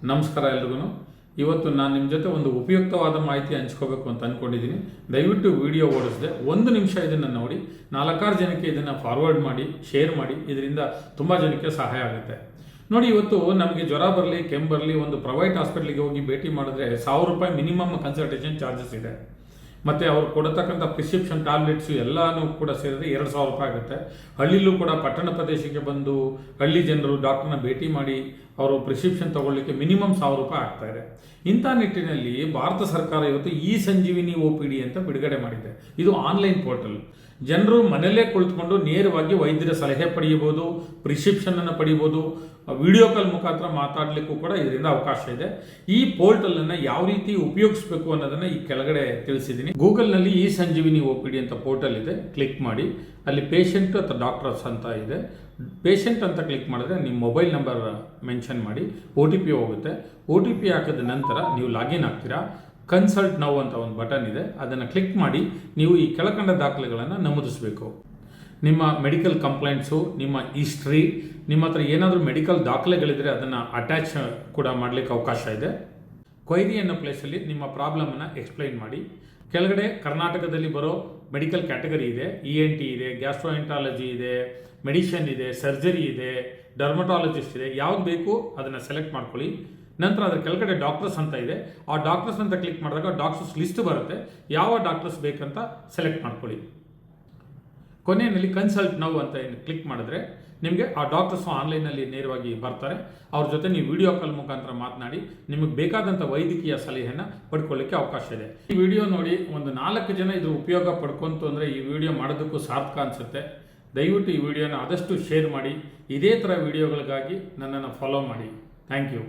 ನಮಸ್ಕಾರ ಎಲ್ರಿಗೂ. ಇವತ್ತು ನಾನು ನಿಮ್ಮ ಜೊತೆ ಒಂದು ಉಪಯುಕ್ತವಾದ ಮಾಹಿತಿ ಹಂಚ್ಕೋಬೇಕು ಅಂತ ಅಂದ್ಕೊಂಡಿದ್ದೀನಿ. ದಯವಿಟ್ಟು ವಿಡಿಯೋ ಓಡಿಸಿದೆ 1 ನಿಮಿಷ ಇದನ್ನು ನೋಡಿ 4-6 ಜನಕ್ಕೆ ಇದನ್ನು ಫಾರ್ವರ್ಡ್ ಮಾಡಿ, ಶೇರ್ ಮಾಡಿ. ಇದರಿಂದ ತುಂಬ ಜನಕ್ಕೆ ಸಹಾಯ ಆಗುತ್ತೆ. ನೋಡಿ, ಇವತ್ತು ನಮಗೆ ಜ್ವರ ಬರಲಿ, ಕೆಮ್ಮು ಬರಲಿ, ಒಂದು ಪ್ರೈವೇಟ್ ಹಾಸ್ಪಿಟ್ಲಿಗೆ ಹೋಗಿ ಭೇಟಿ ಮಾಡಿದ್ರೆ 1000 ರೂಪಾಯಿ ಮಿನಿಮಮ್ ಕನ್ಸಲ್ಟೇಷನ್ ಚಾರ್ಜಸ್ ಇದೆ. ಮತ್ತು ಅವ್ರು ಕೊಡತಕ್ಕಂಥ ಪ್ರಿಸ್ಕ್ರಿಪ್ಷನ್ ಟ್ಯಾಬ್ಲೆಟ್ಸು ಎಲ್ಲನೂ ಕೂಡ ಸೇರಿದ್ರೆ 2000 ರೂಪಾಯಿ ಆಗುತ್ತೆ. ಹಳ್ಳಿಲೂ ಕೂಡ ಪಟ್ಟಣ ಪ್ರದೇಶಕ್ಕೆ ಬಂದು ಹಳ್ಳಿ ಜನರು ಡಾಕ್ಟರ್ನ ಭೇಟಿ ಮಾಡಿ ಅವರು ಪ್ರಿಸ್ಕ್ರಿಪ್ಷನ್ ತಗೊಳ್ಳಿಕ್ಕೆ ಮಿನಿಮಮ್ 1000 ರೂಪಾಯಿ ಆಗ್ತಾ ಇದೆ. ಇಂಥ ನಿಟ್ಟಿನಲ್ಲಿ ಭಾರತ ಸರ್ಕಾರ ಇವತ್ತು ಸಂಜೀವಿನಿ OPD ಅಂತ ಬಿಡುಗಡೆ ಮಾಡಿದೆ. ಇದು ಆನ್ಲೈನ್ ಪೋರ್ಟಲ್. ಜನರು ಮನೆಯಲ್ಲೇ ಕುಳಿತುಕೊಂಡು ನೇರವಾಗಿ ವೈದ್ಯರ ಸಲಹೆ ಪಡೆಯಬಹುದು, ಪ್ರಿಸ್ಕ್ರಿಪ್ಷನನ್ನು ಪಡೆಯಬಹುದು, ವಿಡಿಯೋ ಕಾಲ್ ಮುಖಾಂತರ ಮಾತಾಡಲಿಕ್ಕೂ ಕೂಡ ಇದರಿಂದ ಅವಕಾಶ ಇದೆ. ಈ ಪೋರ್ಟಲನ್ನು ಯಾವ ರೀತಿ ಉಪಯೋಗಿಸಬೇಕು ಅನ್ನೋದನ್ನು ಈ ಕೆಳಗಡೆ ತಿಳಿಸಿದ್ದೀನಿ. ಗೂಗಲ್ನಲ್ಲಿ ಸಂಜೀವಿನಿ OPD ಅಂತ ಪೋರ್ಟಲ್ ಇದೆ, ಕ್ಲಿಕ್ ಮಾಡಿ. ಅಲ್ಲಿ ಪೇಷಂಟ್ ಅಥವಾ ಡಾಕ್ಟರ್ಸ್ ಅಂತ ಇದೆ. ಪೇಷಂಟ್ ಅಂತ ಕ್ಲಿಕ್ ಮಾಡಿದ್ರೆ ನಿಮ್ಮ ಮೊಬೈಲ್ ನಂಬರ್ ಮೆನ್ಷನ್ ಮಾಡಿ OTP ಹೋಗುತ್ತೆ. OTP ಹಾಕಿದ ನಂತರ ನೀವು ಲಾಗಿನ್ ಆಗ್ತೀರಾ. ಕನ್ಸಲ್ಟ್ ನೌ ಅಂತ ಒಂದು ಬಟನ್ ಇದೆ, ಅದನ್ನು ಕ್ಲಿಕ್ ಮಾಡಿ ನೀವು ಈ ಕೆಳಕಂಡ ದಾಖಲೆಗಳನ್ನು ನಮೂದಿಸಬೇಕು. ನಿಮ್ಮ ಮೆಡಿಕಲ್ ಕಂಪ್ಲೇಂಟ್ಸು, ನಿಮ್ಮ ಹಿಸ್ಟ್ರಿ, ನಿಮ್ಮ ಹತ್ರ ಏನಾದರೂ ಮೆಡಿಕಲ್ ದಾಖಲೆಗಳಿದ್ರೆ ಅದನ್ನು ಅಟ್ಯಾಚ್ ಕೂಡ ಮಾಡಲಿಕ್ಕೆ ಅವಕಾಶ ಇದೆ. ಕ್ವೈರಿ ಅನ್ನೋ ಪ್ಲೇಸಲ್ಲಿ ನಿಮ್ಮ ಪ್ರಾಬ್ಲಮನ್ನು ಎಕ್ಸ್ಪ್ಲೈನ್ ಮಾಡಿ. ಕೆಳಗಡೆ ಕರ್ನಾಟಕದಲ್ಲಿ ಬರೋ ಮೆಡಿಕಲ್ ಕ್ಯಾಟಗರಿ ಇದೆ. ENT ಇದೆ, ಗ್ಯಾಸ್ಟ್ರೋಎಂಟಾಲಜಿ ಇದೆ, ಮೆಡಿಷನ್ ಇದೆ, ಸರ್ಜರಿ ಇದೆ, ಡರ್ಮಟಾಲಜಿಸ್ಟ್ ಇದೆ. ಯಾವ್ದು ಬೇಕು ಅದನ್ನು ಸೆಲೆಕ್ಟ್ ಮಾಡ್ಕೊಳ್ಳಿ. ನಂತರ ಅದರ ಕೆಳಗಡೆ ಡಾಕ್ಟರ್ಸ್ ಅಂತ ಇದೆ. ಆ ಡಾಕ್ಟರ್ಸ್ ಅಂತ ಕ್ಲಿಕ್ ಮಾಡಿದಾಗ ಡಾಕ್ಟರ್ಸ್ ಲಿಸ್ಟ್ ಬರುತ್ತೆ. ಯಾವ ಡಾಕ್ಟರ್ಸ್ ಬೇಕಂತ ಸೆಲೆಕ್ಟ್ ಮಾಡ್ಕೊಳ್ಳಿ. ಕೊನೆಯಲ್ಲಿ ಕನ್ಸಲ್ಟ್ ನೌ ಅಂತ ಕ್ಲಿಕ್ ಮಾಡಿದ್ರೆ ನಿಮಗೆ ಆ ಡಾಕ್ಟರ್ಸ್ ಆನ್ಲೈನಲ್ಲಿ ನೇರವಾಗಿ ಬರ್ತಾರೆ. ಅವ್ರ ಜೊತೆ ನೀವು ವಿಡಿಯೋ ಕಾಲ್ ಮುಖಾಂತರ ಮಾತನಾಡಿ ನಿಮಗೆ ಬೇಕಾದಂಥ ವೈದ್ಯಕೀಯ ಸಲಹೆಯನ್ನು ಪಡ್ಕೊಳ್ಳಿಕ್ಕೆ ಅವಕಾಶ ಇದೆ. ಈ ವಿಡಿಯೋ ನೋಡಿ ಒಂದು 4 ಜನ ಇದ್ರ ಉಪಯೋಗ ಪಡ್ಕೊಂತು ಅಂದರೆ ಈ ವಿಡಿಯೋ ಮಾಡೋದಕ್ಕೂ ಸಾರ್ಥಕ ಅನಿಸುತ್ತೆ. ದಯವಿಟ್ಟು ಈ ವಿಡಿಯೋನ ಆದಷ್ಟು ಶೇರ್ ಮಾಡಿ. ಇದೇ ಥರ ವಿಡಿಯೋಗಳಿಗಾಗಿ ನನ್ನನ್ನು ಫಾಲೋ ಮಾಡಿ. Thank you.